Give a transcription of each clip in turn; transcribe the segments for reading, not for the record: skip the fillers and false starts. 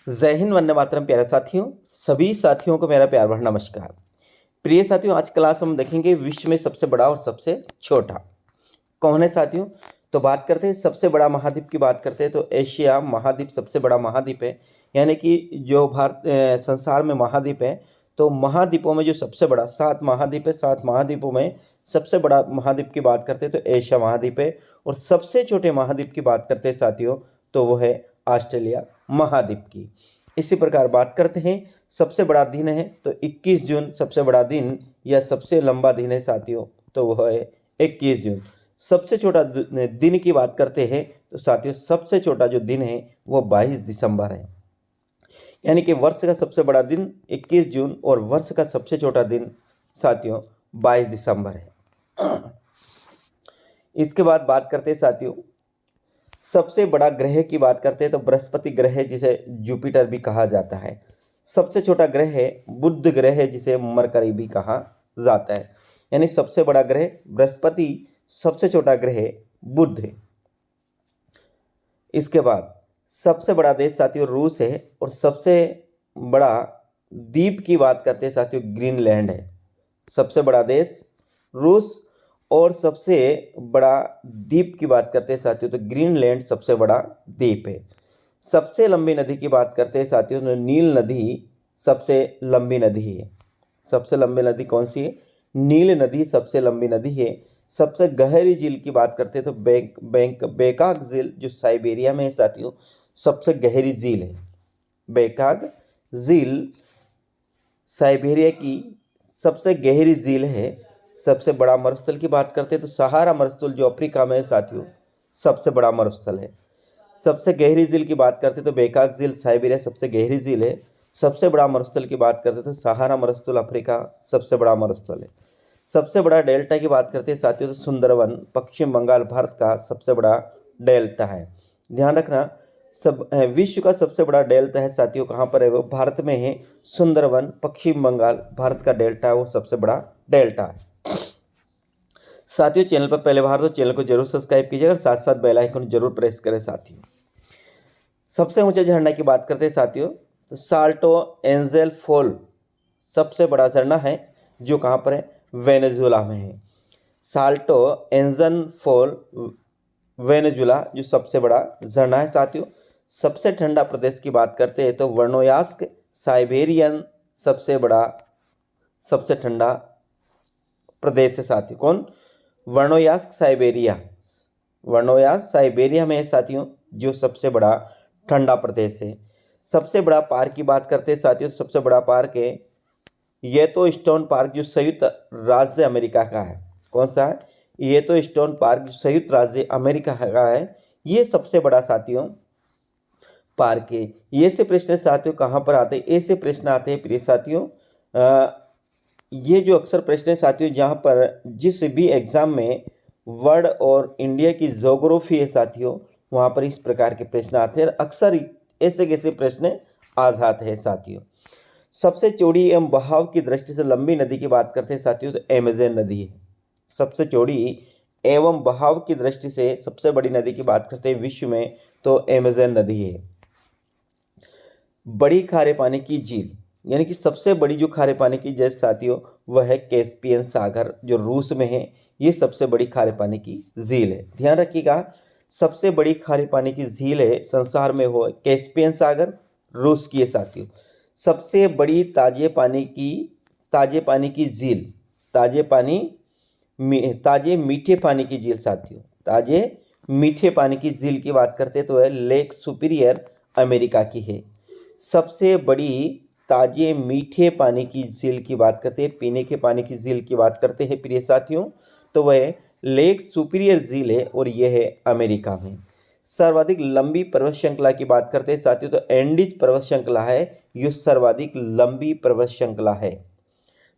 जय हिंद, वंदे मातरम। प्यारे साथियों, सभी साथियों को मेरा प्यार भरा नमस्कार। प्रिय साथियों, आज क्लास हम देखेंगे विश्व में सबसे बड़ा और सबसे छोटा कौन है साथियों। तो बात करते हैं सबसे बड़ा महाद्वीप की बात करते हैं तो एशिया महाद्वीप सबसे बड़ा महाद्वीप है। यानी कि जो संसार में महाद्वीप है तो महाद्वीपों में जो सबसे बड़ा 7 महाद्वीप है, 7 महाद्वीपों में सबसे बड़ा महाद्वीप की बात करते हैं तो एशिया महाद्वीप है। और सबसे छोटे महाद्वीप की बात करते हैं साथियों तो वो है ऑस्ट्रेलिया महाद्वीप की। इसी प्रकार बात करते हैं सबसे बड़ा दिन है तो 21 जून सबसे बड़ा दिन या सबसे लंबा दिन है साथियों, तो वह है 21 जून। सबसे छोटा दिन की बात करते हैं तो साथियों सबसे छोटा जो दिन है वो 22 दिसंबर है। यानी कि वर्ष का सबसे बड़ा दिन 21 जून और वर्ष का सबसे छोटा दिन साथियों 22 दिसंबर है। इसके बाद बात करते हैं साथियों सबसे बड़ा ग्रह की बात करते हैं तो बृहस्पति ग्रह है जिसे जुपिटर भी कहा जाता है। सबसे छोटा ग्रह है बुध ग्रह है जिसे मरकरी भी कहा जाता है। यानी सबसे बड़ा ग्रह बृहस्पति, सबसे छोटा ग्रह बुध है। इसके बाद सबसे बड़ा देश साथियों रूस है और सबसे बड़ा द्वीप की बात करते हैं साथियों ग्रीनलैंड है। सबसे बड़ा देश रूस और सबसे बड़ा द्वीप की बात करते हैं साथियों तो ग्रीनलैंड सबसे बड़ा द्वीप है। सबसे लंबी नदी की बात करते हैं साथियों तो नील नदी सबसे लंबी नदी है। सबसे लंबी नदी कौन सी है? नील नदी सबसे लंबी नदी है। सबसे गहरी झील की बात करते हैं तो बेकाक झील जो साइबेरिया में है साथियों सबसे गहरी झील है। बेकाक झील साइबेरिया की सबसे गहरी झील है। सबसे बड़ा मरुस्थल की बात करते हैं तो सहारा मरुस्थल जो अफ्रीका में है साथियों सबसे बड़ा मरुस्थल है। सबसे गहरी झील की बात करते हैं तो बेकाक झील साइबेरिया सबसे गहरी झील है। सबसे बड़ा मरुस्थल की बात करते हैं तो सहारा मरुस्थल अफ्रीका सबसे बड़ा मरुस्थल है। सबसे बड़ा डेल्टा की बात करते हैं साथियों तो सुंदरवन पश्चिम बंगाल भारत का सबसे बड़ा डेल्टा है। ध्यान रखना विश्व का सबसे बड़ा डेल्टा है साथियों कहाँ पर है? वो भारत में है। सुंदरवन पश्चिम बंगाल भारत का डेल्टा है, वो सबसे बड़ा डेल्टा है। साथियों चैनल पर पहले बार तो चैनल को जरूर सब्सक्राइब कीजिएगा, साथ साथ बेल आइकन जरूर प्रेस करें साथियों। सबसे ऊंचे झरना की बात करते हैं साथियों तो साल्टो एंजल फॉल सबसे बड़ा झरना है जो कहाँ पर है? वेनेजुएला में है। साल्टो एंजल फॉल वेनेजुएला जो सबसे बड़ा झरना है साथियों। सबसे ठंडा प्रदेश की बात करते हैं तो वर्नोयास्क साइबेरियन सबसे ठंडा प्रदेश है साथियों। कौन? वर्नोयास्क साइबेरिया। वर्नोयास्क साइबेरिया में है साथियों जो सबसे बड़ा ठंडा प्रदेश है। सबसे बड़ा पार्क की बात करते हैं साथियों सबसे बड़ा पार्क है येलोस्टोन पार्क जो संयुक्त राज्य अमेरिका का है। कौन सा है? येलोस्टोन पार्क जो संयुक्त राज्य अमेरिका का है, ये सबसे बड़ा साथियों पार्क है। ये से प्रश्न साथियों कहाँ पर आते हैं? ऐसे प्रश्न आते हैं प्रिय साथियों ये जो अक्सर प्रश्न है साथियों जहाँ पर जिस भी एग्जाम में वर्ल्ड और इंडिया की ज्योग्राफी है साथियों वहाँ पर इस प्रकार के प्रश्न आते हैं। अक्सर ऐसे कैसे प्रश्न आ जाते हैं साथियों। सबसे चौड़ी एवं बहाव की दृष्टि से लंबी नदी की बात करते हैं साथियों तो अमेज़न नदी है। सबसे चौड़ी एवं बहाव की दृष्टि से सबसे बड़ी नदी की बात करते हैं विश्व में तो अमेज़न नदी है। बड़ी खारे पानी की झील यानी कि सबसे बड़ी जो खारे पानी की झील साथियों वह है कैस्पियन सागर जो रूस में है। ये सबसे बड़ी खारे पानी की झील है। ध्यान रखिएगा सबसे बड़ी खारे पानी की झील है संसार में वो कैस्पियन सागर रूस की है साथियों। सबसे बड़ी ताजे पानी की झील ताजे मीठे पानी की झील साथियों ताजे मीठे पानी की झील की बात करते तो है लेक सुपीरियर अमेरिका की है। सबसे बड़ी ताजे मीठे पानी की झील की बात करते हैं पीने के पानी की झील की बात करते हैं प्रिय साथियों तो वह लेक सुपीरियर झील है और यह है अमेरिका में। सर्वाधिक लंबी पर्वत श्रृंखला की बात करते हैं साथियों तो एंडीज पर्वत श्रृंखला है, यह सर्वाधिक लंबी पर्वत श्रृंखला है।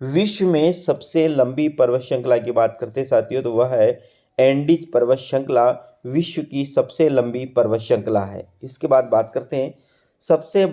विश्व में सबसे लंबी पर्वत श्रृंखला की बात करते हैं साथियों तो वह है एंडीज पर्वत श्रृंखला, विश्व की सबसे लंबी पर्वत श्रृंखला है। इसके बाद बात करते हैं सबसे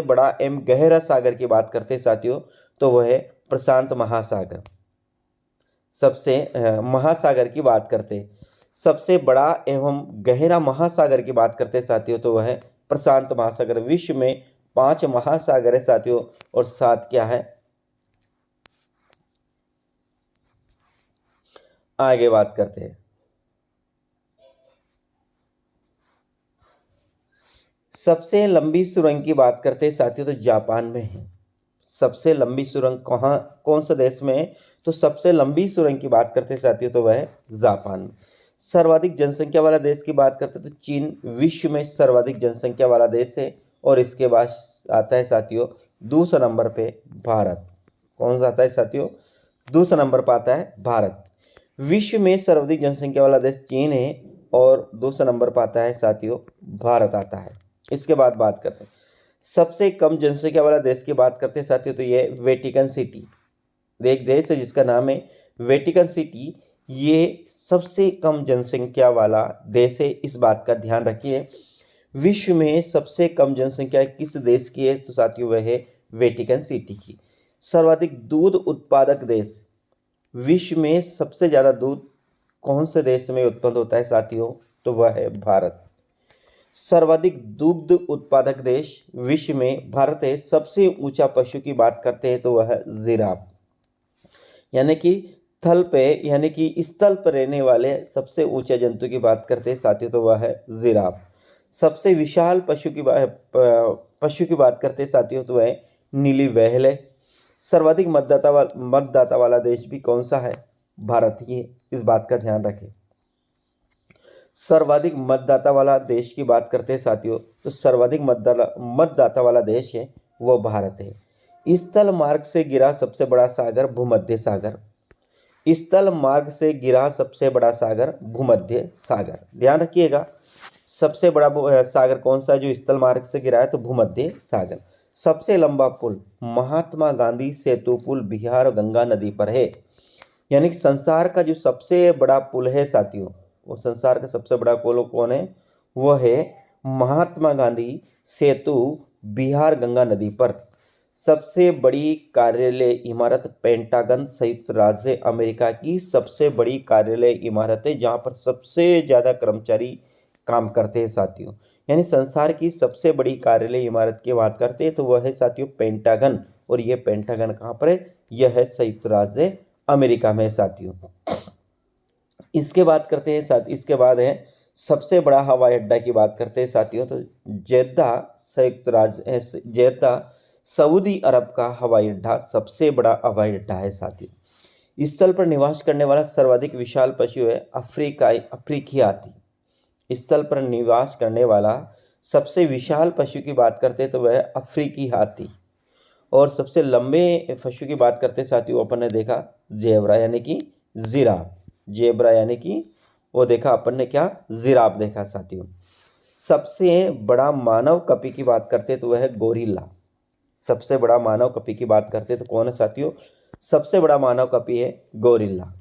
बड़ा एवं गहरा सागर की बात करते हैं साथियों तो वह है प्रशांत महासागर। सबसे महासागर की बात करते हैं सबसे बड़ा एवं गहरा महासागर की बात करते हैं साथियों तो वह है प्रशांत महासागर। विश्व में 5 महासागर है साथियों, और 7 क्या है? आगे बात करते हैं। सबसे लंबी सुरंग की बात करते हैं साथियों, तो जापान में है। सबसे लंबी सुरंग कहाँ, कौन सा देश में है? तो सबसे लंबी सुरंग की बात करते हैं साथियों, तो वह है जापान में। सर्वाधिक जनसंख्या वाला देश की बात करते हैं तो चीन विश्व में सर्वाधिक जनसंख्या वाला देश है। और इसके बाद आता है साथियों दूसरे नंबर पे भारत। कौन सा आता है साथियों? दूसरा नंबर पर आता है भारत। विश्व में सर्वाधिक जनसंख्या वाला देश चीन है, और दूसरा नंबर पर आता है साथियों भारत आता है। इसके बाद बात करते हैं सबसे कम जनसंख्या वाला देश की बात करते हैं साथियों, तो ये वेटिकन सिटी। एक देश है जिसका नाम है वेटिकन सिटी। ये सबसे कम जनसंख्या वाला देश है, इस बात का ध्यान रखिए। विश्व में सबसे कम जनसंख्या किस देश की है? तो साथियों वह है वेटिकन सिटी की। सर्वाधिक दूध उत्पादक देश, विश्व में सबसे ज़्यादा दूध कौन से देश में उत्पन्न होता है साथियों? तो वह है भारत। सर्वाधिक दुग्ध उत्पादक देश विश्व में भारत है। सबसे ऊंचा पशु की बात करते हैं तो वह है जिराफ, यानी कि थल पे यानी कि स्थल पर रहने वाले सबसे ऊंचे जंतु की बात करते हैं साथियों, तो वह है जिराफ। सबसे विशाल पशु की बात करते हैं साथियों, तो वह नीली व्हेल है। सर्वाधिक मतदाता वाला देश भी कौन सा है? भारत ही है, इस बात का ध्यान रखें। सर्वाधिक मतदाता वाला देश की बात करते हैं साथियों, तो सर्वाधिक मतदाता वाला देश है वो भारत है। स्थल मार्ग से घिरा सबसे बड़ा सागर भूमध्य सागर। स्थल मार्ग से घिरा सबसे बड़ा सागर भूमध्य सागर, ध्यान रखिएगा। सबसे बड़ा सागर कौन सा है जो स्थल मार्ग से घिरा है? तो भूमध्य सागर। सबसे लंबा पुल महात्मा गांधी सेतु पुल बिहार और गंगा नदी पर है। यानी कि संसार का जो सबसे बड़ा पुल है साथियों, वो संसार का सबसे बड़ा पुल कौन है? वो है महात्मा गांधी सेतु बिहार गंगा नदी पर। सबसे बड़ी कार्यालय इमारत पेंटागन संयुक्त राज्य अमेरिका की सबसे बड़ी कार्यालय इमारत है, जहाँ पर सबसे ज़्यादा कर्मचारी काम करते हैं साथियों। यानी संसार की सबसे बड़ी कार्यालय इमारत की बात करते हैं तो वह है साथियों पेंटागन। और यह पेंटागन कहाँ पर है? यह है संयुक्त राज्य अमेरिका में साथियों। इसके बात करते हैं साथ, इसके बाद है सबसे बड़ा हवाई अड्डा की बात करते हैं साथियों, तो जेद्दा सऊदी अरब का हवाई अड्डा सबसे बड़ा हवाई अड्डा है साथियों। स्थल पर निवास करने वाला सर्वाधिक विशाल पशु है अफ्रीकी हाथी। स्थल पर निवास करने वाला सबसे विशाल पशु की बात करते हैं तो वह है अफ्रीकी हाथी। और सबसे लंबे पशु की बात करते हैं साथियों, अपन ने देखा जेब्रा यानी कि जिराफ। जेब्रा यानी कि वो देखा अपन ने क्या? जिराफ देखा साथियों। सबसे बड़ा मानव कपी की बात करते हैं तो वह है गोरिल्ला। सबसे बड़ा मानव कपी की बात करते हैं तो कौन है साथियों? सबसे बड़ा मानव कपी है गोरिल्ला।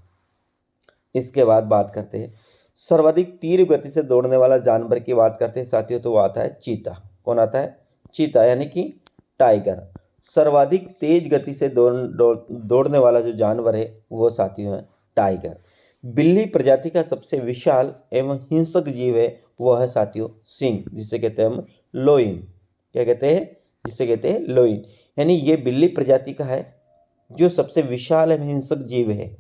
इसके बाद बात करते हैं सर्वाधिक तीव्र गति से दौड़ने वाला जानवर की बात करते हैं साथियों, तो वो आता है चीता। कौन आता है? चीता यानी कि टाइगर। सर्वाधिक तेज गति से दौड़ने वाला जो जानवर है वो साथियों है टाइगर। बिल्ली प्रजाति का सबसे विशाल एवं हिंसक जीव है वो है साथियों सिंह, जिसे कहते हैं हम लोइन। क्या कहते हैं? जिसे कहते हैं लोइन। यानी ये बिल्ली प्रजाति का है जो सबसे विशाल एवं हिंसक जीव है।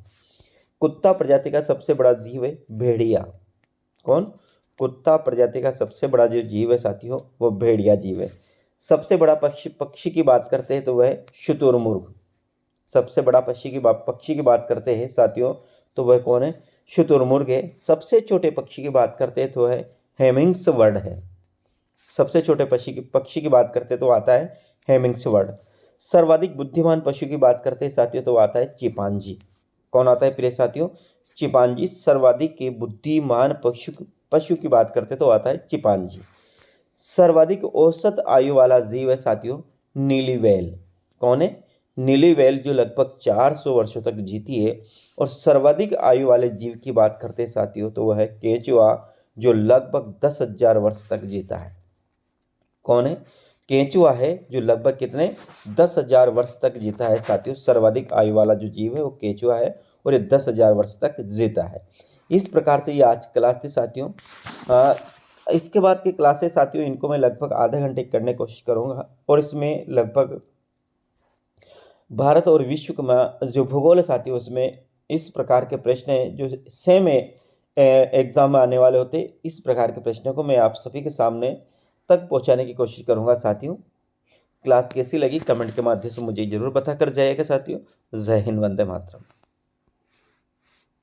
कुत्ता प्रजाति का सबसे बड़ा जीव है भेड़िया। कौन? कुत्ता प्रजाति का सबसे बड़ा जो जीव है साथियों वो भेड़िया जीव है। सबसे बड़ा पक्षी की बात करते हैं तो वह है शुतुरमुर्ग। सबसे बड़ा पक्षी की बात करते हैं साथियों तो वह कौन है? शुतुरमुर्ग है। सबसे छोटे पक्षी की बात करते हैं तो वह हेमिंग्सबर्ड है। सबसे छोटे पक्षी की बात करते हैं तो आता है हेमिंग्सबर्ड। सर्वाधिक बुद्धिमान पशु की बात करते हैं साथियों तो आता है चिंपांजी। कौन आता है प्रिय साथियों? चिंपांजी। सर्वाधिक बुद्धिमान पशु की बात करते तो आता है चिंपांजी। सर्वाधिक औसत आयु वाला जीव है साथियों नीली व्हेल। कौन है? नीली व्हेल जो लगभग 400 वर्षों तक जीती है। और सर्वाधिक आयु वाले जीव की बात करते हैं साथियों तो वह है केंचुआ, जो लगभग 10,000 वर्ष तक जीता है। कौन है? केंचुआ है जो लगभग कितने? 10,000 वर्ष तक जीता है साथियों। सर्वाधिक आयु वाला जो जीव है वो केंचुआ है और ये 10,000 वर्ष तक जीता है। इस प्रकार से ये आज क्लास थी साथियों। इसके बाद की क्लासेस साथियों, इनको मैं लगभग आधे घंटे करने की कोशिश करूँगा, और इसमें लगभग भारत और विश्व का जो भूगोल है साथियों, उसमें इस प्रकार के प्रश्न हैं जो सेम एग्जाम में आने वाले होते हैं। इस प्रकार के प्रश्नों को मैं आप सभी के सामने तक पहुंचाने की कोशिश करूंगा साथियों। क्लास कैसी लगी कमेंट के माध्यम से मुझे जरूर बता कर जाइएगा साथियों। जय हिंद, वंदे मातरम।